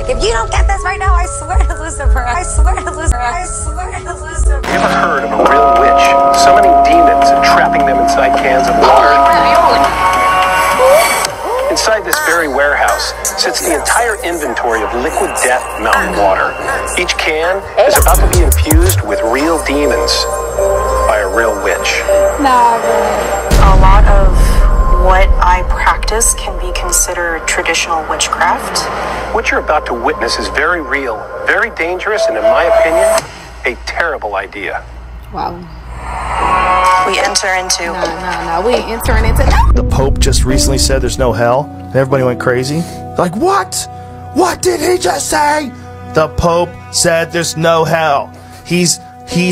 If you don't get this right now, I swear to Lucifer. I swear to Lucifer. I swear to Lucifer. You ever heard of a real witch summoning demons and trapping them inside cans of water? Inside this very warehouse sits the entire inventory of liquid death mountain water. Each can is about to be infused with real demons by a real witch. A lot of what I practice can be considered traditional witchcraft. What you're about to witness is very real, very dangerous, and in my opinion, a terrible idea. Wow. We enter into... No, we ain't entering into... The Pope just recently said there's no hell, and everybody went crazy. Like, what? What did he just say? The Pope said there's no hell. He's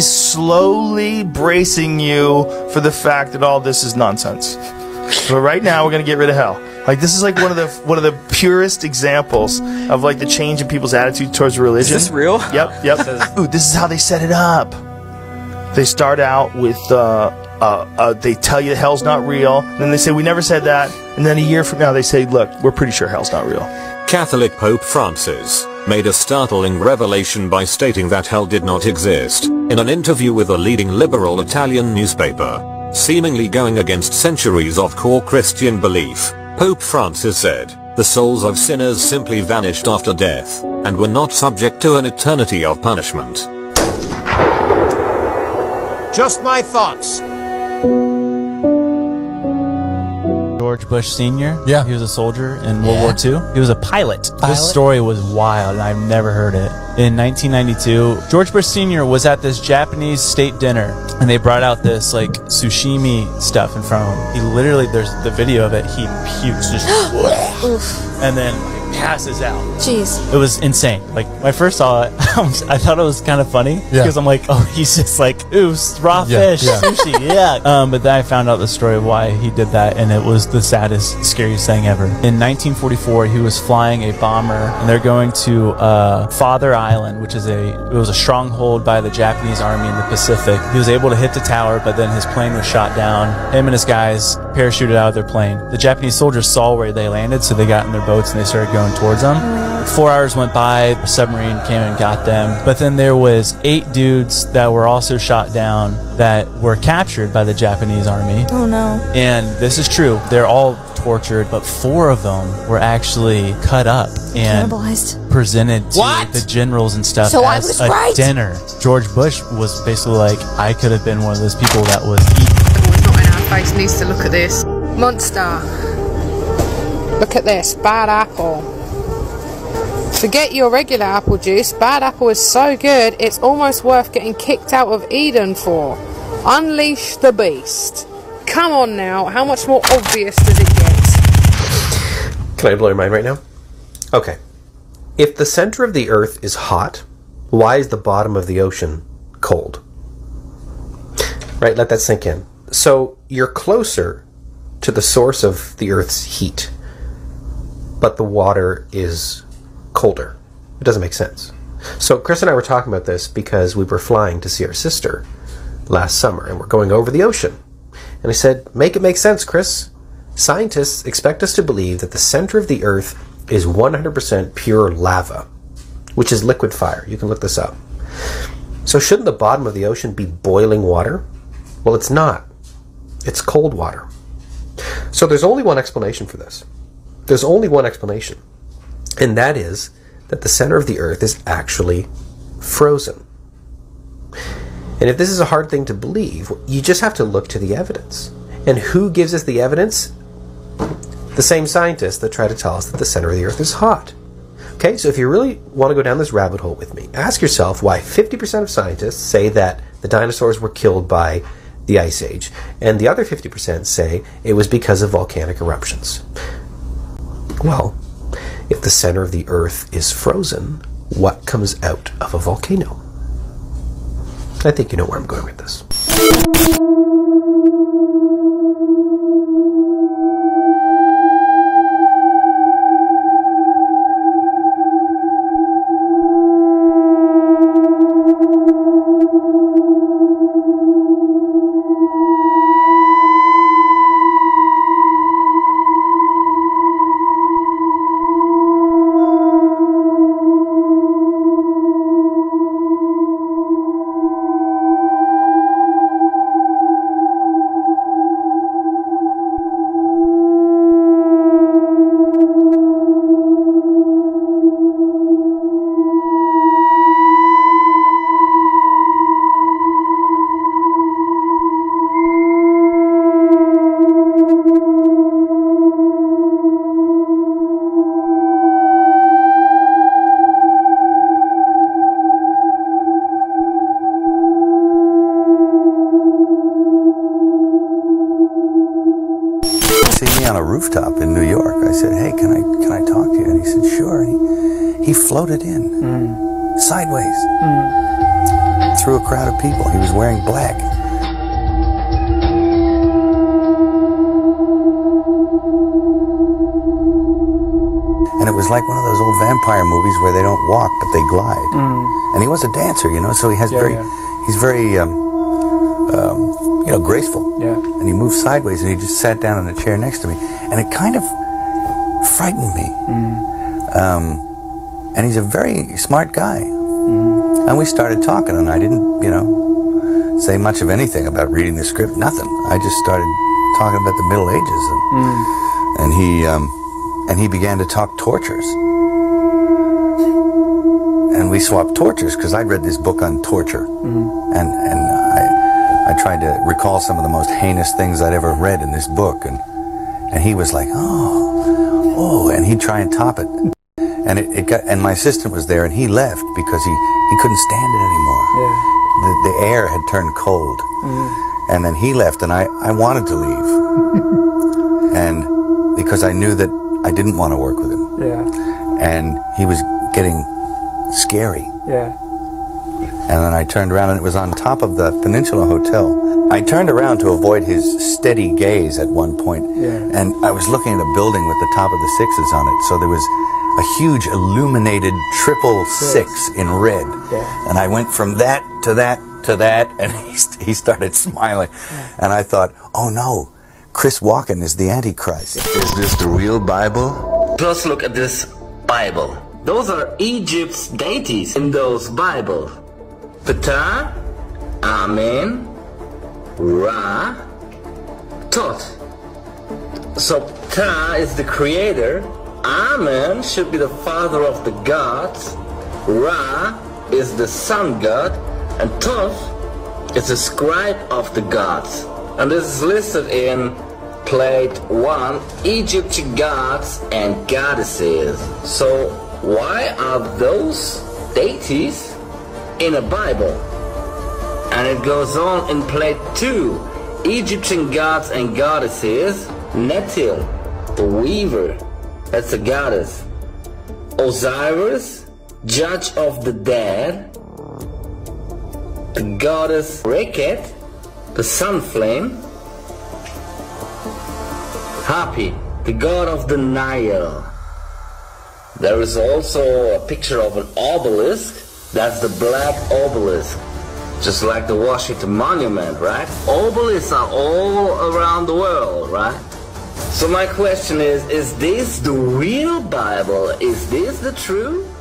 slowly bracing you for the fact that all this is nonsense. But right now, we're gonna get rid of hell. Like, this is like one of the purest examples of like the change in people's attitude towards religion. Is this real? Yep. Ooh, this is how they set it up. They start out with they tell you hell's not real, and then they say we never said that, and then a year from now they say, look, we're pretty sure hell's not real. Catholic Pope Francis made a startling revelation by stating that hell did not exist in an interview with a leading liberal Italian newspaper, seemingly going against centuries of core Christian belief. Pope Francis said, "The souls of sinners simply vanished after death, and were not subject to an eternity of punishment." Just my thoughts. George Bush Sr. Yeah. He was a soldier in World War II. He was a pilot. This story was wild, and I've never heard it. In 1992, George Bush Sr. was at this Japanese state dinner, and they brought out this, like, sushimi stuff in front of him. He literally, there's the video of it, he pukes, just and then passes out. Jeez. It was insane. Like, when I first saw it, I thought it was kind of funny, because I'm like, oh, he's just like, ooh, raw fish, sushi, but then I found out the story of why he did that, and it was the saddest, scariest thing ever. In 1944, he was flying a bomber, and they're going to Father Island, which is it was a stronghold by the Japanese army in the Pacific. He was able to hit the tower, but then his plane was shot down. Him and his guys parachuted out of their plane. The Japanese soldiers saw where they landed, so they got in their boats and they started going towards them. 4 hours went by, a submarine came and got them, but then there was 8 dudes that were also shot down that were captured by the Japanese army. Oh no. And this is true, they're all tortured, but 4 of them were actually cut up and presented to the generals and stuff as a dinner. George Bush was basically like, I could have been one of those people that was eaten. Not in our face needs to look at this. Monster. Look at this, bad apple. Forget your regular apple juice, bad apple is so good it's almost worth getting kicked out of Eden for. Unleash the beast. Come on now, how much more obvious does it get? Can I blow your mind right now? Okay. If the center of the earth is hot, why is the bottom of the ocean cold? Right, let that sink in. So you're closer to the source of the earth's heat, but the water is colder. It doesn't make sense. So Chris and I were talking about this because we were flying to see our sister last summer, and we're going over the ocean. And I said, make it make sense, Chris. Scientists expect us to believe that the center of the earth is 100% pure lava, which is liquid fire. You can look this up. So shouldn't the bottom of the ocean be boiling water? Well, it's not. It's cold water. So there's only one explanation for this. There's only one explanation. And that is that the center of the earth is actually frozen. And if this is a hard thing to believe, you just have to look to the evidence. And who gives us the evidence? The same scientists that try to tell us that the center of the earth is hot. Okay, so if you really want to go down this rabbit hole with me, ask yourself why 50% of scientists say that the dinosaurs were killed by the Ice Age, and the other 50% say it was because of volcanic eruptions. Well, if the center of the earth is frozen, what comes out of a volcano? I think you know where I'm going with this. On a rooftop in New York. I said, hey, can I talk to you? And he said, sure. And he floated in sideways through a crowd of people. He was wearing black. And it was like one of those old vampire movies where they don't walk but they glide. And he was a dancer, you know, so he has he's very you know, graceful. Yeah. And he moved sideways and he just sat down in a chair next to me. And it kind of frightened me. And he's a very smart guy. And we started talking, and I didn't, you know, say much of anything about reading the script, nothing. I just started talking about the Middle Ages. And he began to talk tortures. And we swapped tortures, because I'd read this book on torture. And I tried to recall some of the most heinous things I'd ever read in this book, and he was like, oh, and he'd try and top it, and and my assistant was there, and he left because he couldn't stand it anymore. Yeah. The air had turned cold, and then he left, and I wanted to leave, and because I knew that I didn't want to work with him. Yeah. And he was getting scary. Yeah. And then I turned around, and it was on top of the Peninsula Hotel. I turned around to avoid his steady gaze at one point, and I was looking at a building with the top of the sixes on it, so there was a huge illuminated 666 in red. Yeah. And I went from that to that to that, and he started smiling. And I thought, oh no, Chris Walken is the Antichrist. Is this the real Bible? Let's look at this Bible. Those are Egypt's deities in those Bibles. Ptah, Amen, Ra, Tot. So Ptah is the creator, Amen should be the father of the gods, Ra is the sun god, and Tot is the scribe of the gods. And this is listed in Plate 1, Egyptian gods and goddesses. So why are those deities in a Bible? And it goes on in Plate 2, Egyptian gods and goddesses. Netil, the weaver, that's a goddess. Osiris, judge of the dead. The goddess Reket, the sun flame. Hapi, the god of the Nile. There is also a picture of an obelisk. That's the black obelisk, just like the Washington Monument, right? Obelisks are all around the world, right? So my question is this the real Bible? Is this the truth?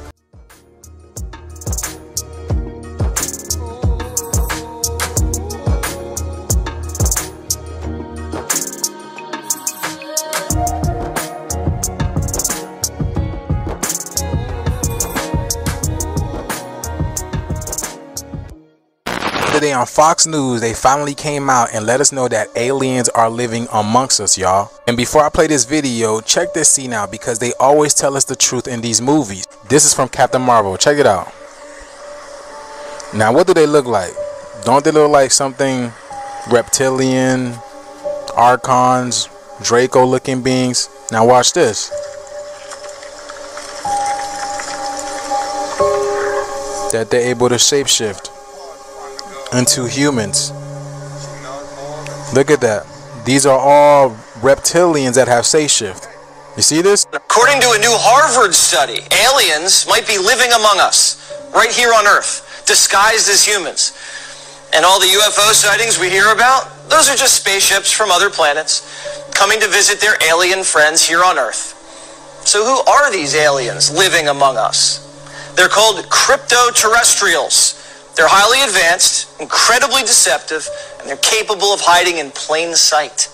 Today on Fox News, they finally came out and let us know that aliens are living amongst us, y'all. And before I play this video, check this scene out, because they always tell us the truth in these movies. This is from Captain Marvel. Check it out. Now, what do they look like? Don't they look like something reptilian, archons, Draco looking beings? Now watch this. That they're able to shapeshift. into humans. Look at that. These are all reptilians that have shapeshift. You see this? According to a new Harvard study, aliens might be living among us, right here on Earth, disguised as humans. And all the UFO sightings we hear about, those are just spaceships from other planets coming to visit their alien friends here on Earth. So who are these aliens living among us? They're called crypto-terrestrials. They're highly advanced, incredibly deceptive, and they're capable of hiding in plain sight.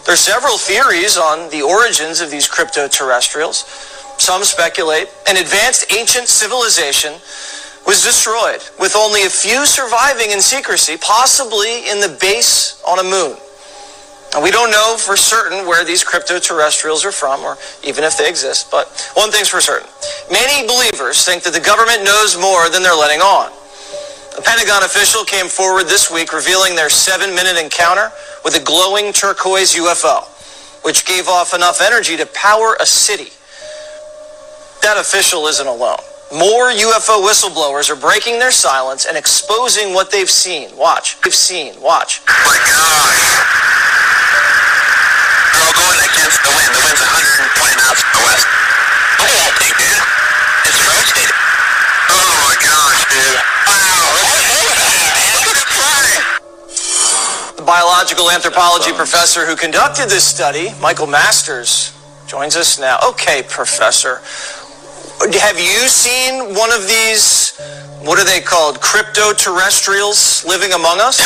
There are several theories on the origins of these crypto-terrestrials. Some speculate an advanced ancient civilization was destroyed, with only a few surviving in secrecy, possibly in the base on a moon. And we don't know for certain where these crypto-terrestrials are from, or even if they exist, but one thing's for certain. Many believers think that the government knows more than they're letting on. A Pentagon official came forward this week revealing their 7-minute encounter with a glowing turquoise UFO, which gave off enough energy to power a city. That official isn't alone. More UFO whistleblowers are breaking their silence and exposing what they've seen. Watch. They've seen. Watch. Oh my gosh. They're all going against the wind. The wind's 120 miles to the west. Look at that thing, dude. It's rotating. Oh my gosh, dude. The biological anthropology professor who conducted this study, Michael Masters, joins us now. Okay, Professor. Have you seen one of these, what are they called, crypto-terrestrials living among us?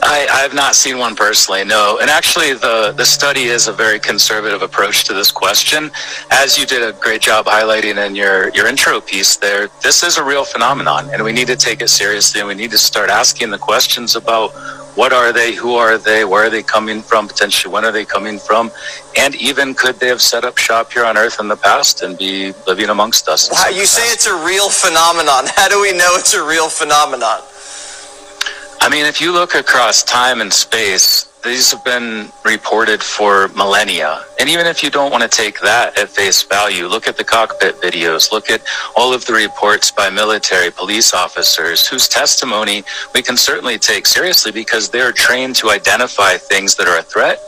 I have not seen one personally, no. And actually, the study is a very conservative approach to this question. As you did a great job highlighting in your intro piece there, this is a real phenomenon, and we need to take it seriously, and we need to start asking the questions about what are they, who are they, where are they coming from, potentially when are they coming from, and even could they have set up shop here on Earth in the past and be living amongst us? Wow, you say it's a real phenomenon. How do we know it's a real phenomenon? I mean, if you look across time and space, these have been reported for millennia. And even if you don't want to take that at face value, look at the cockpit videos, look at all of the reports by military, police officers, whose testimony we can certainly take seriously because they're trained to identify things that are a threat,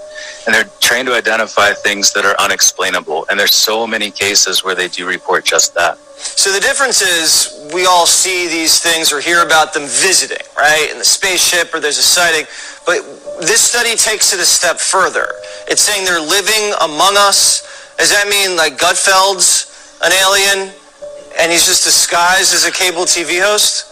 and they're trained to identify things that are unexplainable. And there's so many cases where they do report just that. So the difference is we all see these things or hear about them visiting, right? In the spaceship or there's a sighting. But this study takes it a step further. It's saying they're living among us. Does that mean like Gutfeld's an alien and he's just disguised as a cable TV host?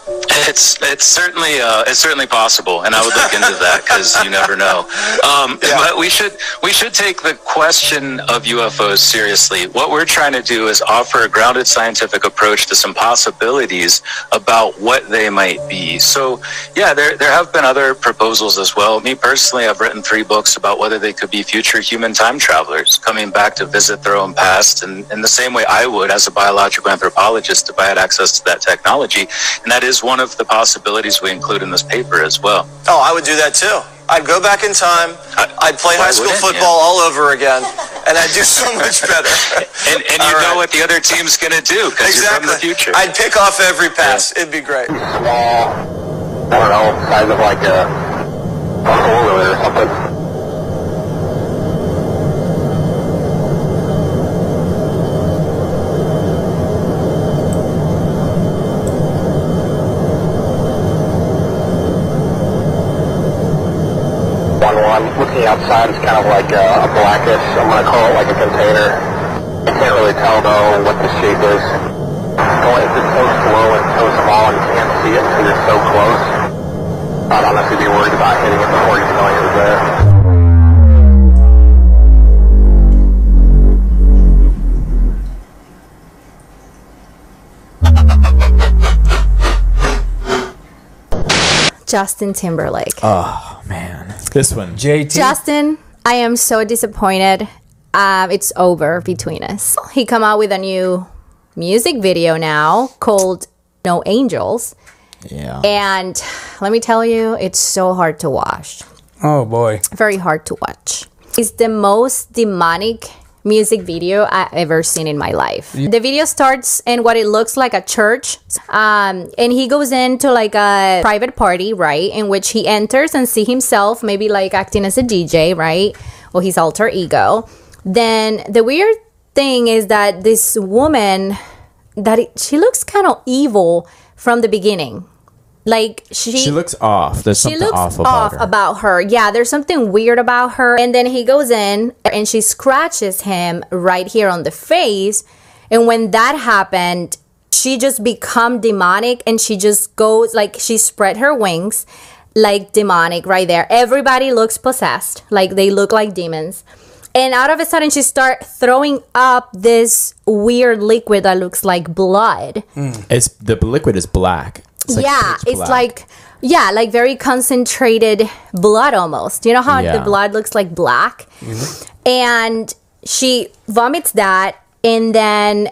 It's certainly possible, and I would look into that because you never know. But we should take the question of UFOs seriously. What we're trying to do is offer a grounded scientific approach to some possibilities about what they might be. So, yeah, there have been other proposals as well. Me personally, I've written 3 books about whether they could be future human time travelers coming back to visit their own past, and in the same way I would as a biological anthropologist if I had access to that technology, and that is one of the possibilities we include in this paper as well. Oh, I would do that too. I'd go back in time, I'd play high school football all over again, and I'd do so much better. and you know what the other team's going to do because you're from the future. I'd pick off every pass. It'd be great. Small, I don't know, size of like a four-wheeler or something. Looking outside, it's kind of like a blackish, I'm going to call it like a container. I can't really tell though what the shape is. It's so slow and so small and you can't see it until you're so close. I'd honestly be worried about hitting it before you know it was there. Justin Timberlake. Oh, man. This one. JT? Justin, I am so disappointed. It's over between us. He come out with a new music video now called No Angels. Yeah. And let me tell you, it's so hard to watch. Oh, boy. Very hard to watch. It's the most demonic music video I ever seen in my life. The video starts in what it looks like a church, and he goes into like a private party, right, in which he enters and see himself maybe like acting as a DJ, right, or his alter ego. Then the weird thing is that this woman, she looks kind of evil from the beginning. Like she looks off. There's something off about her. Yeah, there's something weird about her. And then he goes in and she scratches him right here on the face. And when that happened, she just become demonic, and she just goes like she spread her wings like demonic right there. Everybody looks possessed, like they look like demons. And out of a sudden, she start throwing up this weird liquid that looks like blood. The liquid is black. It's like like very concentrated blood almost. You know how the blood looks like black? And she vomits that, and then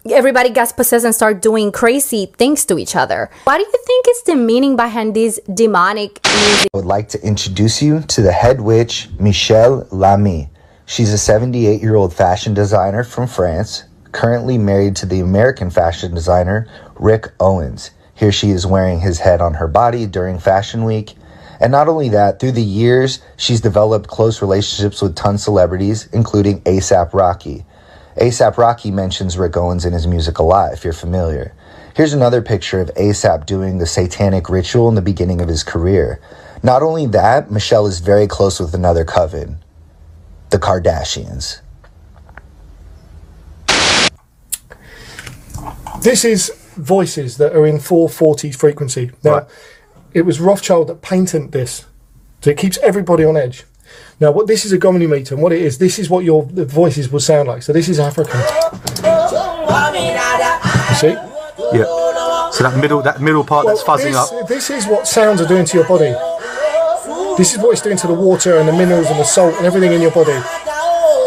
everybody gets possessed and start doing crazy things to each other. What do you think is the meaning behind these demonic music? I would like to introduce you to the head witch, Michelle Lamy. She's a 78-year-old fashion designer from France, currently married to the American fashion designer Rick Owens. Here she is wearing his head on her body during Fashion Week. And not only that, through the years, she's developed close relationships with ton celebrities, including A$AP Rocky. A$AP Rocky mentions Rick Owens in his music a lot, if you're familiar. Here's another picture of A$AP doing the satanic ritual in the beginning of his career. Not only that, Michelle is very close with another coven, the Kardashians. This is voices that are in 440 frequency. Now, it was Rothschild that patented this, so it keeps everybody on edge. Now, what this is a Gomini meter, and what it is, this is what the voices will sound like. So this is African. You see? Yeah. So that middle part that's fuzzing up. This is what sounds are doing to your body. This is what it's doing to the water and the minerals and the salt and everything in your body.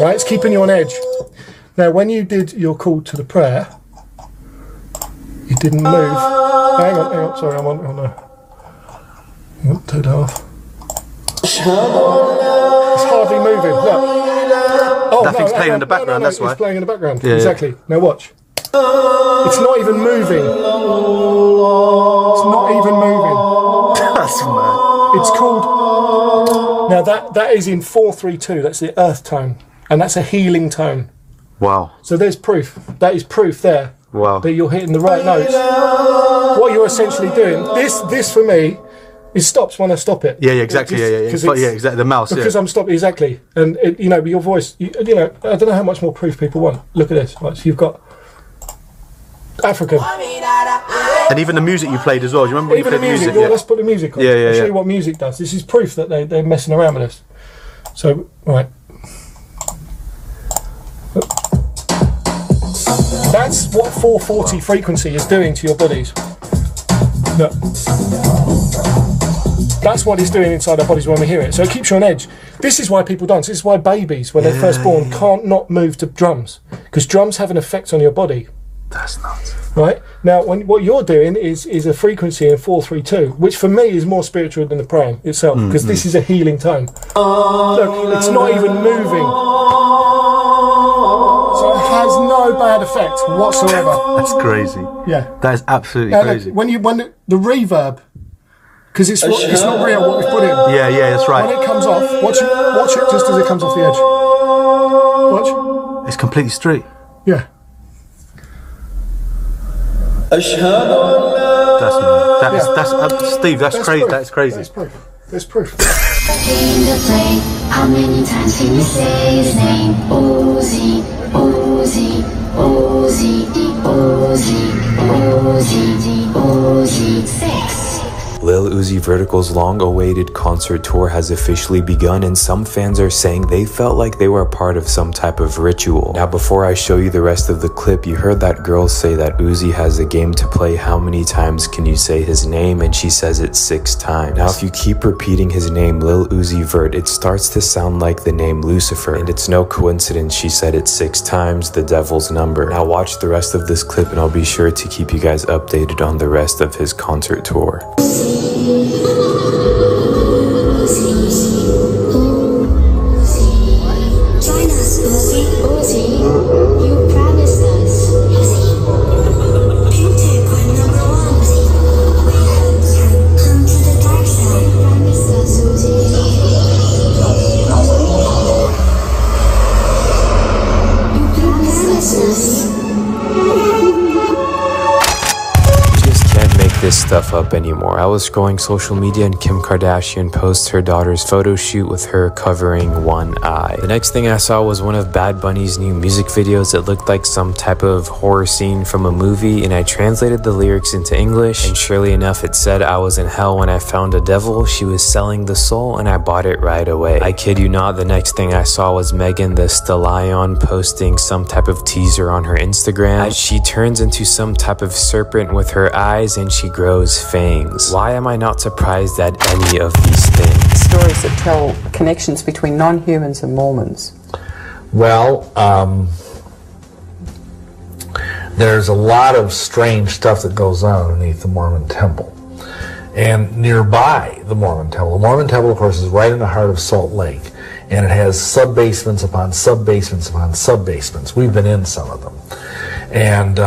Right? It's keeping you on edge. Now, when you did your call to the prayer, you didn't move. Hang on, sorry, I'm on no. Turn that off. It's hardly moving. Look. Oh, nothing's playing in the background, that's why. It's playing in the background. Yeah, exactly. Yeah. Now watch. It's not even moving. It's not even moving. That's mad. It's called... Now that is in 432. That's the earth tone. And that's a healing tone. Wow. So there's proof. That is proof there. Wow. That you're hitting the right notes. What you're essentially doing, this for me, it stops when I stop it. Yeah, exactly. Yeah, exactly. The mouse. Because I'm stopping exactly, and your voice. You know, I don't know how much more proof people want. Look at this. Right, so you've got African, and even the music you played as well. Do you remember when even you played the music? Yeah. Let's put the music on. I'll show you what music does. This is proof that they're messing around with us. So right. That's what 440 frequency is doing to your bodies. Look. That's what it's doing inside our bodies when we hear it. So it keeps you on edge. This is why people dance. This is why babies, when they're first born, can't not move to drums. Because drums have an effect on your body. That's nuts. Right? Now, what you're doing is a frequency in 432, which for me is more spiritual than the praying itself. Because this is a healing tone. Look, it's not even moving. So it has no bad effect whatsoever. That's crazy. Yeah. That is absolutely crazy. When the reverb, because it's not real what we've put in. Yeah, that's right. When it comes off, watch it just as it comes off the edge. Watch. It's completely straight. Yeah. That's Steve. That's crazy. That's crazy. That's proof. There's proof. How many times can you say his name? Ozzy, Ozzy, Ozzy, Ozzy, Ozzy, Ozzy, 6. Lil Uzi Vertical's long-awaited concert tour has officially begun, and some fans are saying they felt like they were a part of some type of ritual. Now, before I show you the rest of the clip, you heard that girl say that Uzi has a game to play. How many times can you say his name? And she says it 6 times. Now, if you keep repeating his name, Lil Uzi Vert, it starts to sound like the name Lucifer, and it's no coincidence she said it 6 times, the devil's number. Now watch the rest of this clip, and I'll be sure to keep you guys updated on the rest of his concert tour. Trying this stuff up anymore. I was scrolling social media and Kim Kardashian posts her daughter's photo shoot with her covering one eye. The next thing I saw was one of Bad Bunny's new music videos that looked like some type of horror scene from a movie, and I translated the lyrics into English, and surely enough it said I was in hell when I found a devil, she was selling the soul, and I bought it right away. I kid you not, the next thing I saw was Megan Thee Stallion posting some type of teaser on her Instagram as she turns into some type of serpent with her eyes and she grows fangs. Why am I not surprised at any of these things? Stories that tell connections between non-humans and Mormons. Well, there's a lot of strange stuff that goes on underneath the Mormon temple. And nearby the Mormon temple, of course, is right in the heart of Salt Lake. And it has sub-basements upon sub-basements upon sub-basements. We've been in some of them. And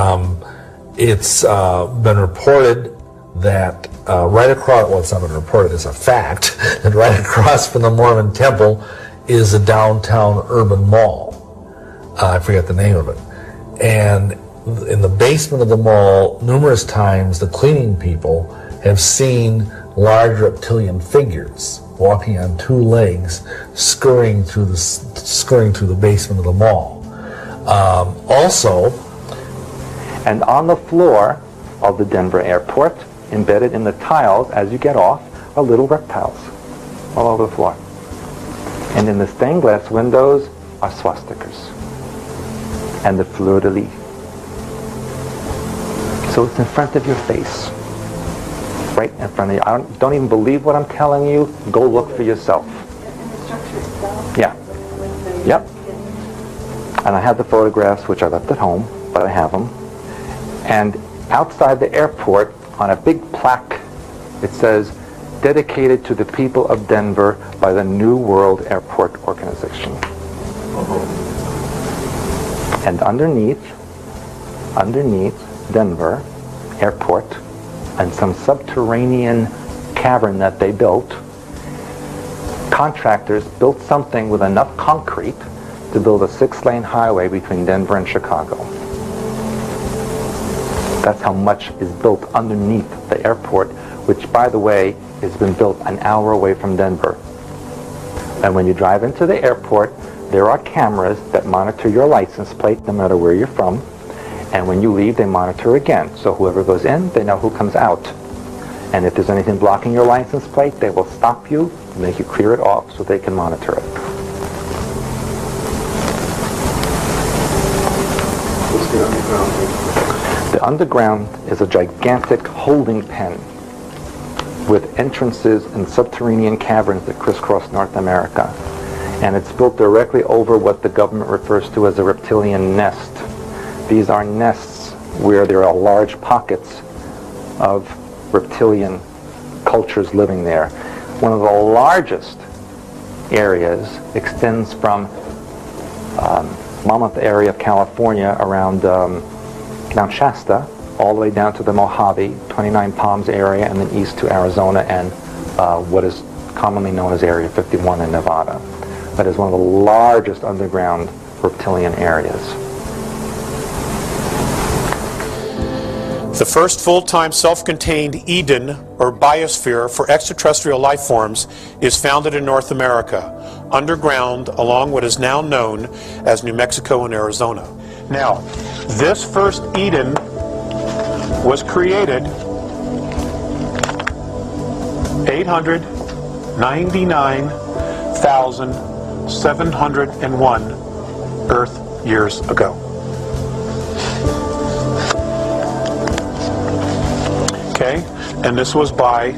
it's been reported that right across, well, it's not been reported, it's a fact, that right across from the Mormon temple is a downtown urban mall. I forget the name of it. And in the basement of the mall, numerous times, the cleaning people have seen large reptilian figures walking on two legs, scurrying through the basement of the mall. Also, and on the floor of the Denver airport, embedded in the tiles as you get off, are little reptiles all over the floor. And in the stained glass windows are swastikas and the fleur-de-lis. So it's in front of your face. Right in front of you. I don't even believe what I'm telling you. Go look for yourself. Yeah. Yep. And I have the photographs, which I left at home, but I have them. And outside the airport, on a big plaque, it says, dedicated to the people of Denver by the New World Airport Organization. And underneath Denver Airport, and some subterranean cavern that they built, contractors built something with enough concrete to build a 6-lane highway between Denver and Chicago. That's how much is built underneath the airport, which, by the way, has been built an hour away from Denver. And when you drive into the airport, there are cameras that monitor your license plate no matter where you're from. And when you leave, they monitor again. So whoever goes in, they know who comes out. And if there's anything blocking your license plate, they will stop you, make you clear it off so they can monitor it. What's the underground? The underground is a gigantic holding pen with entrances and subterranean caverns that crisscross North America. And it's built directly over what the government refers to as a reptilian nest. These are nests where there are large pockets of reptilian cultures living there. One of the largest areas extends from Monmouth area of California around Mount Shasta all the way down to the Mojave, 29 Palms area, and then east to Arizona and what is commonly known as Area 51 in Nevada. That is one of the largest underground reptilian areas. The first full-time self-contained Eden, or biosphere, for extraterrestrial life forms is founded in North America, underground along what is now known as New Mexico and Arizona. Now, this first Eden was created 899,701 Earth years ago. Okay, and this was by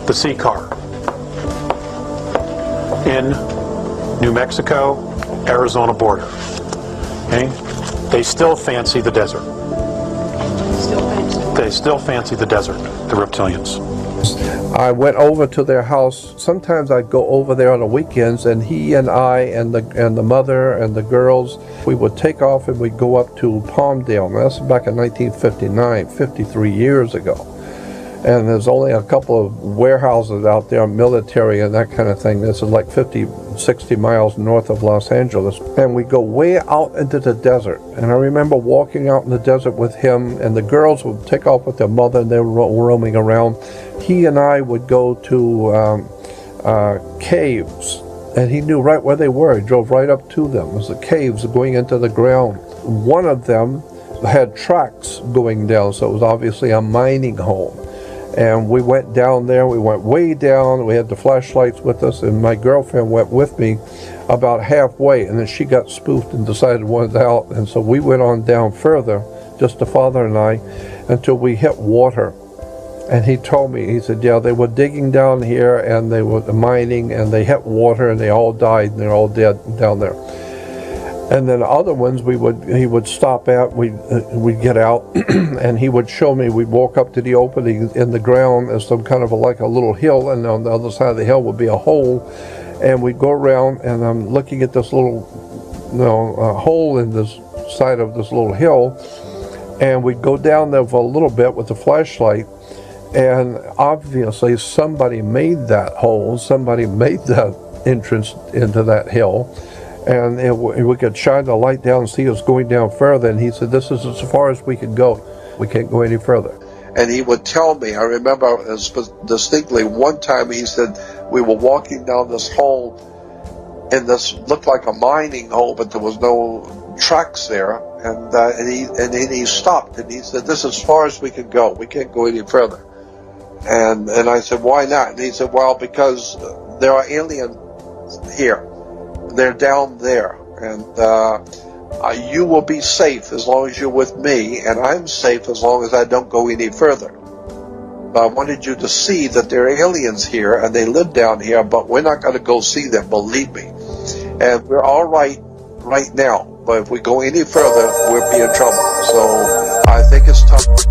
the sea car in New Mexico, Arizona border. Okay, they still fancy the desert. They still fancy the desert, the reptilians. I went over to their house. Sometimes I'd go over there on the weekends, and he and I and the mother and the girls, we would take off and we'd go up to Palmdale. Now, that's back in 1959, 53 years ago. And there's only a couple of warehouses out there, military and that kind of thing. This is like 50, 60 miles north of Los Angeles. And we go way out into the desert. And I remember walking out in the desert with him, and the girls would take off with their mother, and they were roaming around. He and I would go to caves, and he knew right where they were. He drove right up to them. It was the caves going into the ground. One of them had tracks going down, so it was obviously a mining hole. And we went down there, we went way down, we had the flashlights with us, and my girlfriend went with me about halfway, and then she got spooked and decided to want out, and so we went on down further, just the father and I, until we hit water. And he told me, he said, yeah, they were digging down here, and they were mining, and they hit water, and they all died, and they're all dead down there. And then other ones he would stop at, we'd get out, and he would show me, we'd walk up to the opening in the ground as some kind of like a little hill, and on the other side of the hill would be a hole, and we'd go around, and I'm looking at this little hole in this side of this little hill, and we'd go down there for a little bit with the flashlight, and obviously somebody made that hole, somebody made that entrance into that hill. And we could shine the light down and see us going down further. And he said, this is as far as we can go. We can't go any further. And he would tell me, I remember distinctly one time he said, we were walking down this hole, and this looked like a mining hole, but there was no tracks there. And then he stopped, and he said, this is as far as we can go. We can't go any further. And I said, why not? And he said, well, because there are aliens here. They're down there, and you will be safe as long as you're with me, and I'm safe as long as I don't go any further. But I wanted you to see that there are aliens here, and they live down here, but we're not going to go see them, believe me. And we're all right now, but if we go any further, we'll be in trouble. So I think it's tough.